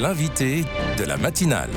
l'invité de la matinale.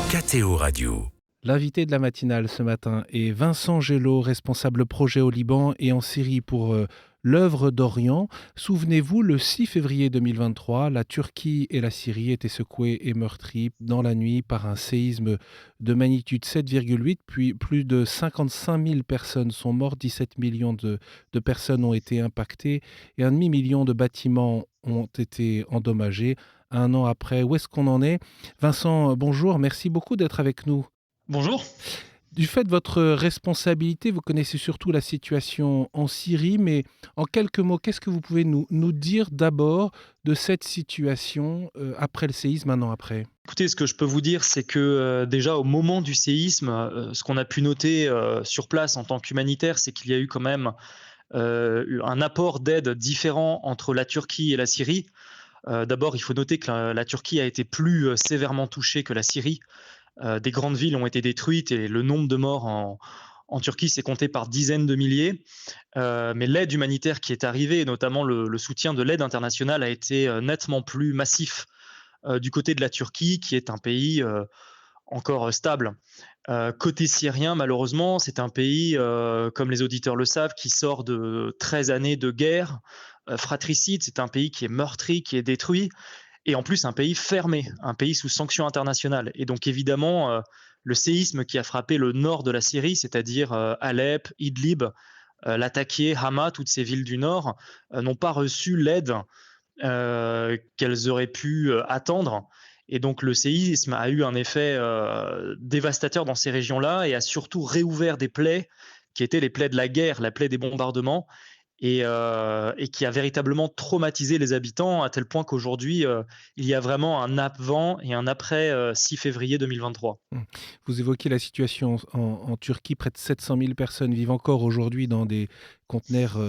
KTO Radio. L'invité de la matinale ce matin est Vincent Gello, responsable projet au Liban et en Syrie pour l'œuvre d'Orient. Souvenez-vous, le 6 février 2023, la Turquie et la Syrie étaient secouées et meurtries dans la nuit par un séisme de magnitude 7,8, puis plus de 55 000 personnes sont mortes, 17 millions de personnes ont été impactées et 1,5 million de bâtiments ont été endommagés. Un an après, où est-ce qu'on en est ? Vincent, bonjour, merci beaucoup d'être avec nous. Bonjour. Du fait de votre responsabilité, vous connaissez surtout la situation en Syrie, mais en quelques mots, qu'est-ce que vous pouvez nous dire d'abord de cette situation après le séisme, un an après ? Écoutez, ce que je peux vous dire, c'est que déjà au moment du séisme, ce qu'on a pu noter sur place en tant qu'humanitaire, c'est qu'il y a eu quand même un apport d'aide différent entre la Turquie et la Syrie. D'abord, il faut noter que la Turquie a été plus sévèrement touchée que la Syrie. Des grandes villes ont été détruites et le nombre de morts en Turquie s'est compté par dizaines de milliers. Mais l'aide humanitaire qui est arrivée, et notamment le soutien de l'aide internationale, a été nettement plus massif du côté de la Turquie, qui est un pays encore stable. Côté syrien, malheureusement, c'est un pays, comme les auditeurs le savent, qui sort de 13 années de guerre fratricide. C'est un pays qui est meurtri, qui est détruit. Et en plus, un pays fermé, un pays sous sanctions internationales. Et donc, évidemment, le séisme qui a frappé le nord de la Syrie, c'est-à-dire Alep, Idlib, Latakia, Hama, toutes ces villes du nord, n'ont pas reçu l'aide qu'elles auraient pu attendre. Et donc, le séisme a eu un effet dévastateur dans ces régions-là et a surtout réouvert des plaies qui étaient les plaies de la guerre, la plaie des bombardements, et qui a véritablement traumatisé les habitants à tel point qu'aujourd'hui, il y a vraiment un avant et un après 6 février 2023. Vous évoquez la situation en Turquie, près de 700 000 personnes vivent encore aujourd'hui dans des conteneurs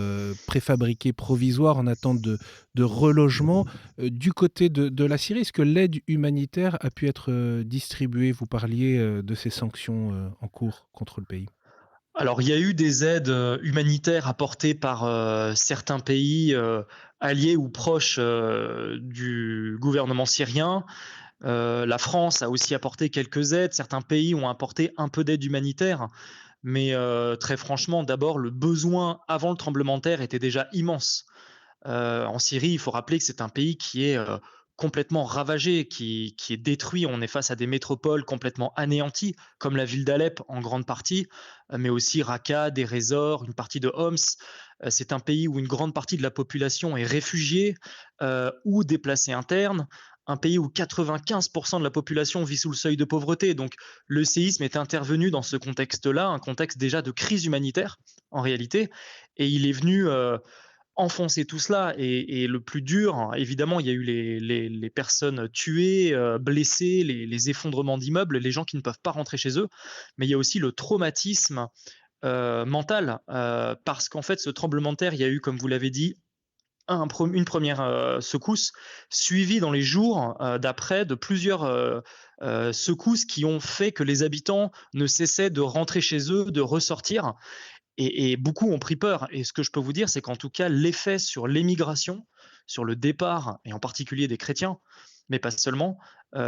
préfabriqués provisoires en attente de relogement. Du côté de la Syrie, est-ce que l'aide humanitaire a pu être distribuée ? Vous parliez de ces sanctions en cours contre le pays. Alors, il y a eu des aides humanitaires apportées par certains pays alliés ou proches du gouvernement syrien. La France a aussi apporté quelques aides. Certains pays ont apporté un peu d'aide humanitaire. Mais très franchement, d'abord, le besoin avant le tremblement de terre était déjà immense. En Syrie, il faut rappeler que c'est un pays qui est complètement ravagé, qui est détruit. On est face à des métropoles complètement anéanties, comme la ville d'Alep en grande partie, mais aussi Raqqa, Deir ez-Zor, une partie de Homs. C'est un pays où une grande partie de la population est réfugiée ou déplacée interne. Un pays où 95% de la population vit sous le seuil de pauvreté. Donc le séisme est intervenu dans ce contexte-là, un contexte déjà de crise humanitaire en réalité, et il est venu enfoncer tout cela. Et le plus dur, évidemment, il y a eu les personnes tuées, blessées, les effondrements d'immeubles, les gens qui ne peuvent pas rentrer chez eux, mais il y a aussi le traumatisme mental, parce qu'en fait, ce tremblement de terre, il y a eu, comme vous l'avez dit, une première secousse, suivie dans les jours d'après de plusieurs secousses qui ont fait que les habitants ne cessaient de rentrer chez eux, de ressortir. Et beaucoup ont pris peur. Et ce que je peux vous dire, c'est qu'en tout cas, l'effet sur l'émigration, sur le départ, et en particulier des chrétiens, mais pas seulement,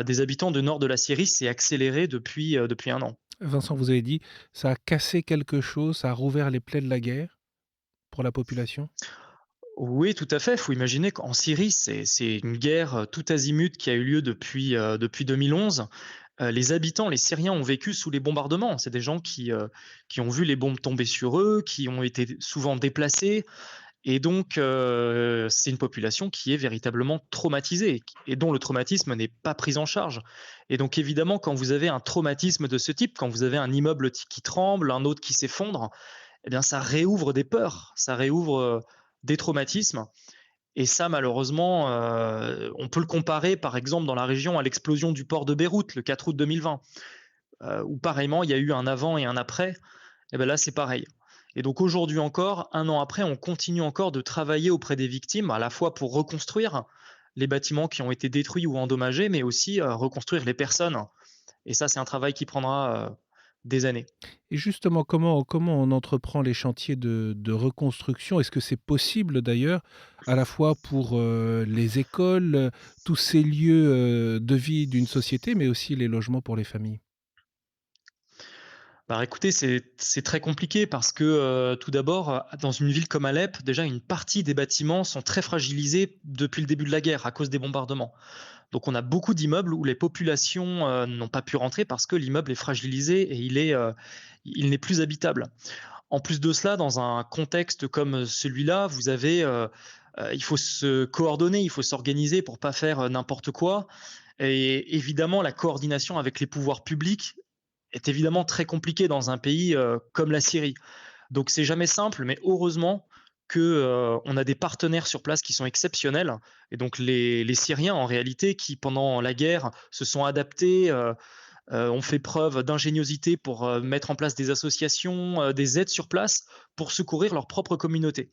des habitants du nord de la Syrie, s'est accéléré depuis un an. Vincent, vous avez dit, ça a cassé quelque chose, ça a rouvert les plaies de la guerre pour la population ? Oui, tout à fait. Il faut imaginer qu'en Syrie, c'est une guerre tout azimut qui a eu lieu depuis 2011. Les habitants, les Syriens, ont vécu sous les bombardements. C'est des gens qui ont vu les bombes tomber sur eux, qui ont été souvent déplacés. Et donc, c'est une population qui est véritablement traumatisée et dont le traumatisme n'est pas pris en charge. Et donc, évidemment, quand vous avez un traumatisme de ce type, quand vous avez un immeuble qui tremble, un autre qui s'effondre, eh bien, ça réouvre des peurs, ça réouvre des traumatismes. Et ça, malheureusement, on peut le comparer, par exemple, dans la région à l'explosion du port de Beyrouth le 4 août 2020, où pareillement, il y a eu un avant et un après. Et bien là, c'est pareil. Et donc aujourd'hui encore, un an après, on continue encore de travailler auprès des victimes, à la fois pour reconstruire les bâtiments qui ont été détruits ou endommagés, mais aussi reconstruire les personnes. Et ça, c'est un travail qui prendra des années. Et justement, comment on entreprend les chantiers de reconstruction? Est-ce que c'est possible d'ailleurs, à la fois pour, les écoles, tous ces lieux, de vie d'une société, mais aussi les logements pour les familles? Bah, écoutez, c'est très compliqué parce que, tout d'abord, dans une ville comme Alep, déjà une partie des bâtiments sont très fragilisés depuis le début de la guerre à cause des bombardements. Donc on a beaucoup d'immeubles où les populations, n'ont pas pu rentrer parce que l'immeuble est fragilisé et il n'est plus habitable. En plus de cela, dans un contexte comme celui-là, il faut se coordonner, il faut s'organiser pour pas faire, n'importe quoi et évidemment la coordination avec les pouvoirs publics est évidemment très compliquée dans un pays, comme la Syrie. Donc c'est jamais simple, mais heureusement que, on a des partenaires sur place qui sont exceptionnels et donc les Syriens en réalité qui pendant la guerre se sont adaptés, ont fait preuve d'ingéniosité pour, mettre en place des associations, des aides sur place pour secourir leur propre communauté.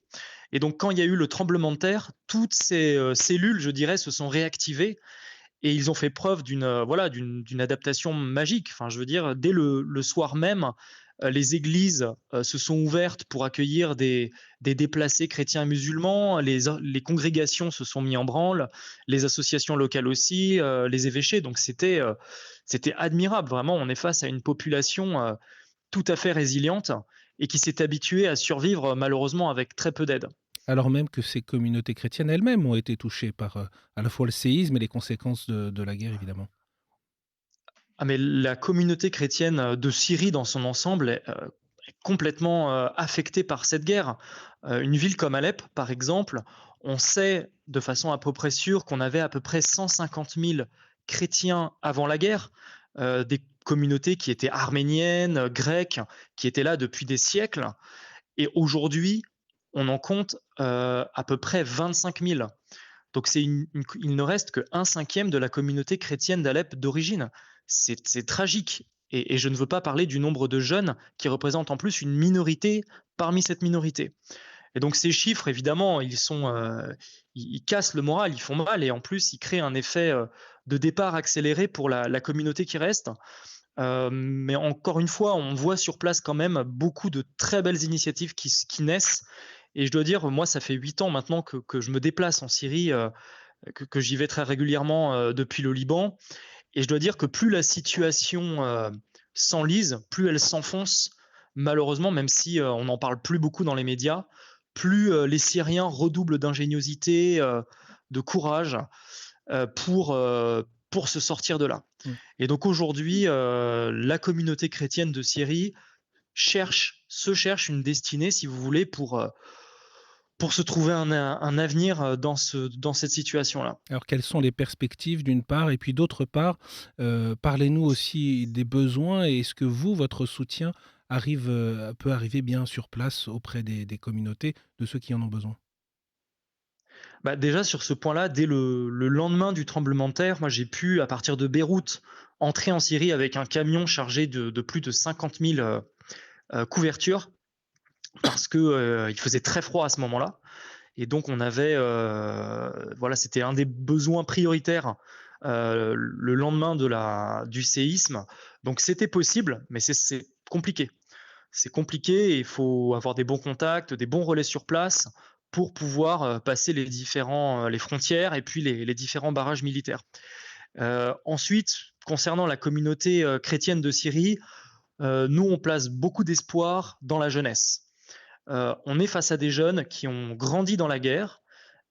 Et donc quand il y a eu le tremblement de terre, toutes ces, cellules, je dirais, se sont réactivées et ils ont fait preuve voilà, d'une adaptation magique. Enfin, je veux dire, dès le soir même, les églises, se sont ouvertes pour accueillir des déplacés chrétiens et musulmans. Les congrégations se sont mis en branle, les associations locales aussi, les évêchés. Donc c'était admirable. Vraiment, on est face à une population, tout à fait résiliente et qui s'est habituée à survivre, malheureusement avec très peu d'aide. Alors même que ces communautés chrétiennes elles-mêmes ont été touchées par, à la fois le séisme et les conséquences de la guerre évidemment. Ah mais la communauté chrétienne, de Syrie dans son ensemble est complètement, affectée par cette guerre. Une ville comme Alep, par exemple, on sait de façon à peu près sûre qu'on avait à peu près 150 000 chrétiens avant la guerre, des communautés qui étaient arméniennes, grecques, qui étaient là depuis des siècles et aujourd'hui, on en compte, à peu près 25 000. Donc il ne reste qu'un cinquième de la communauté chrétienne d'Alep d'origine. C'est tragique. Et je ne veux pas parler du nombre de jeunes qui représentent en plus une minorité parmi cette minorité. Et donc ces chiffres, évidemment, ils cassent le moral, ils font mal et en plus ils créent un effet de départ accéléré pour la communauté qui reste. Mais encore une fois, on voit sur place quand même beaucoup de très belles initiatives qui naissent. Et je dois dire, moi, ça fait 8 ans maintenant que je me déplace en Syrie, que j'y vais très régulièrement depuis le Liban. Et je dois dire que plus la situation s'enlise, plus elle s'enfonce, malheureusement, même si on n'en parle plus beaucoup dans les médias, plus les Syriens redoublent d'ingéniosité, de courage pour se sortir de là. Mmh. Et donc aujourd'hui, la communauté chrétienne de Syrie cherche une destinée, si vous voulez, pour se trouver un avenir dans cette situation-là. Alors quelles sont les perspectives d'une part et puis d'autre part, parlez-nous aussi des besoins et est-ce que vous, votre soutien peut arriver bien sur place auprès des communautés, de ceux qui en ont besoin? Bah, déjà sur ce point-là, dès le lendemain du tremblement de terre, moi j'ai pu, à partir de Beyrouth, entrer en Syrie avec un camion chargé de plus de 50 000 couvertures parce que il faisait très froid à ce moment-là. Et donc on avait, voilà, c'était un des besoins prioritaires le lendemain du séisme. Donc c'était possible, mais c'est compliqué. C'est compliqué et il faut avoir des bons contacts, des bons relais sur place pour pouvoir passer les frontières et puis les différents barrages militaires. Ensuite, concernant la communauté chrétienne de Syrie, nous on place beaucoup d'espoir dans la jeunesse. On est face à des jeunes qui ont grandi dans la guerre,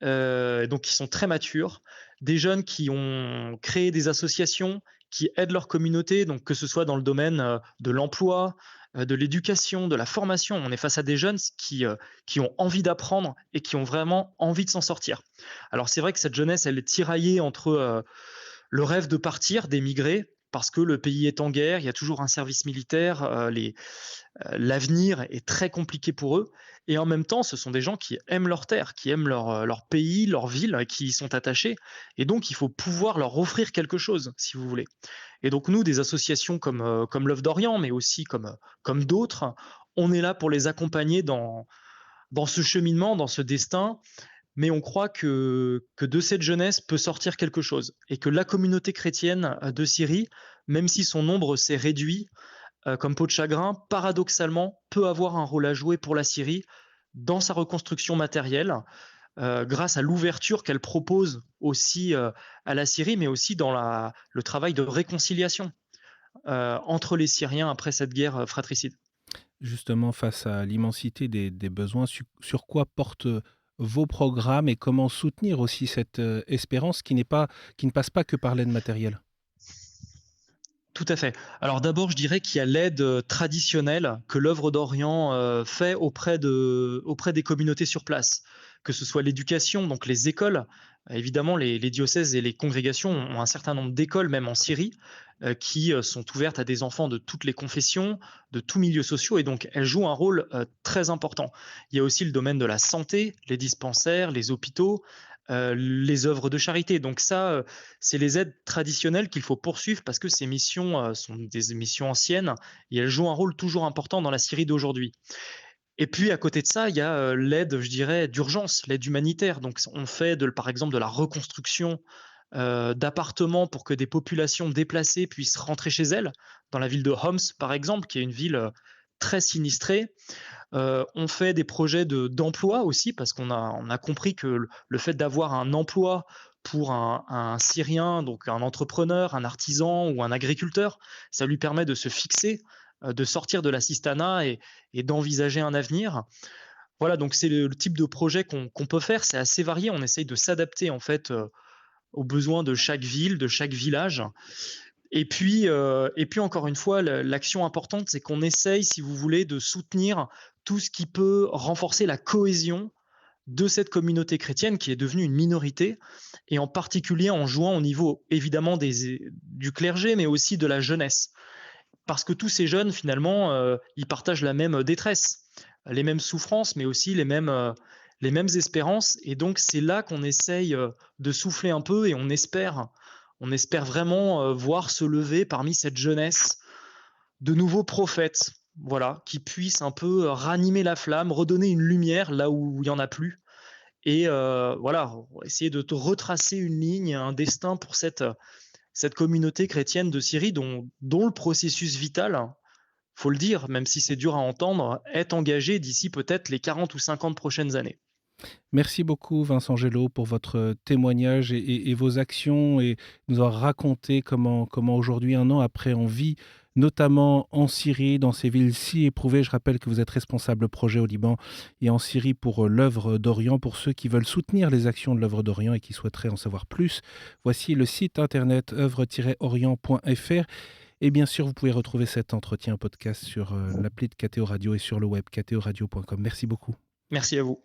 donc qui sont très matures, des jeunes qui ont créé des associations qui aident leur communauté, donc que ce soit dans le domaine de l'emploi, de l'éducation, de la formation. On est face à des jeunes qui ont envie d'apprendre et qui ont vraiment envie de s'en sortir. Alors c'est vrai que cette jeunesse, elle est tiraillée entre le rêve de partir, d'émigrer, parce que le pays est en guerre, il y a toujours un service militaire, l'avenir est très compliqué pour eux. Et en même temps, ce sont des gens qui aiment leur terre, qui aiment leur pays, leur ville, qui y sont attachés. Et donc, il faut pouvoir leur offrir quelque chose, si vous voulez. Et donc, nous, des associations comme l'œuvre d'Orient, mais aussi comme d'autres, on est là pour les accompagner dans ce cheminement, dans ce destin. Mais on croit que de cette jeunesse peut sortir quelque chose. Et que la communauté chrétienne de Syrie, même si son nombre s'est réduit, comme peau de chagrin, paradoxalement, peut avoir un rôle à jouer pour la Syrie dans sa reconstruction matérielle, grâce à l'ouverture qu'elle propose aussi à la Syrie, mais aussi dans le travail de réconciliation entre les Syriens après cette guerre fratricide. Justement, face à l'immensité des besoins, sur quoi portent vos programmes et comment soutenir aussi cette espérance qui ne passe pas que par l'aide matérielle? Tout à fait. Alors d'abord, je dirais qu'il y a l'aide traditionnelle que l'œuvre d'Orient fait auprès des communautés sur place, que ce soit l'éducation, donc les écoles. Évidemment, les diocèses et les congrégations ont un certain nombre d'écoles, même en Syrie, qui sont ouvertes à des enfants de toutes les confessions, de tous milieux sociaux, et donc elles jouent un rôle très important. Il y a aussi le domaine de la santé, les dispensaires, les hôpitaux, les œuvres de charité. Donc ça, c'est les aides traditionnelles qu'il faut poursuivre parce que ces missions sont des missions anciennes et elles jouent un rôle toujours important dans la Syrie d'aujourd'hui. Et puis à côté de ça, il y a l'aide, je dirais, d'urgence, l'aide humanitaire. Donc on fait par exemple de la reconstruction d'appartements pour que des populations déplacées puissent rentrer chez elles, dans la ville de Homs par exemple, qui est une ville très sinistrée. On fait des projets d'emploi aussi parce qu'on a compris que le fait d'avoir un emploi pour un Syrien, donc un entrepreneur, un artisan ou un agriculteur, ça lui permet de se fixer, de sortir de l'assistanat et d'envisager un avenir. Voilà, donc c'est le type de projet qu'on peut faire. C'est assez varié. On essaye de s'adapter en fait aux besoins de chaque ville, de chaque village. Et puis encore une fois, l'action importante, c'est qu'on essaye, si vous voulez, de soutenir tout ce qui peut renforcer la cohésion de cette communauté chrétienne qui est devenue une minorité, et en particulier en jouant au niveau évidemment du clergé, mais aussi de la jeunesse. Parce que tous ces jeunes, finalement, ils partagent la même détresse, les mêmes souffrances, mais aussi les mêmes espérances. Et donc, c'est là qu'on essaye de souffler un peu et on espère vraiment voir se lever parmi cette jeunesse de nouveaux prophètes, voilà, qui puissent un peu ranimer la flamme, redonner une lumière là où il n'y en a plus. Et voilà, essayer de retracer une ligne, un destin pour cette communauté chrétienne de Syrie dont le processus vital, faut le dire, même si c'est dur à entendre, est engagé d'ici peut-être les 40 ou 50 prochaines années. Merci beaucoup Vincent Gelot pour votre témoignage et vos actions et nous avoir raconté comment aujourd'hui, un an après, on vit notamment en Syrie, dans ces villes si éprouvées. Je rappelle que vous êtes responsable projet au Liban et en Syrie pour l'œuvre d'Orient. Pour ceux qui veulent soutenir les actions de l'œuvre d'Orient et qui souhaiteraient en savoir plus, voici le site internet œuvre-orient.fr. Et bien sûr, vous pouvez retrouver cet entretien podcast sur l'appli de KTO Radio et sur le web ktoradio.com. Merci beaucoup. Merci à vous.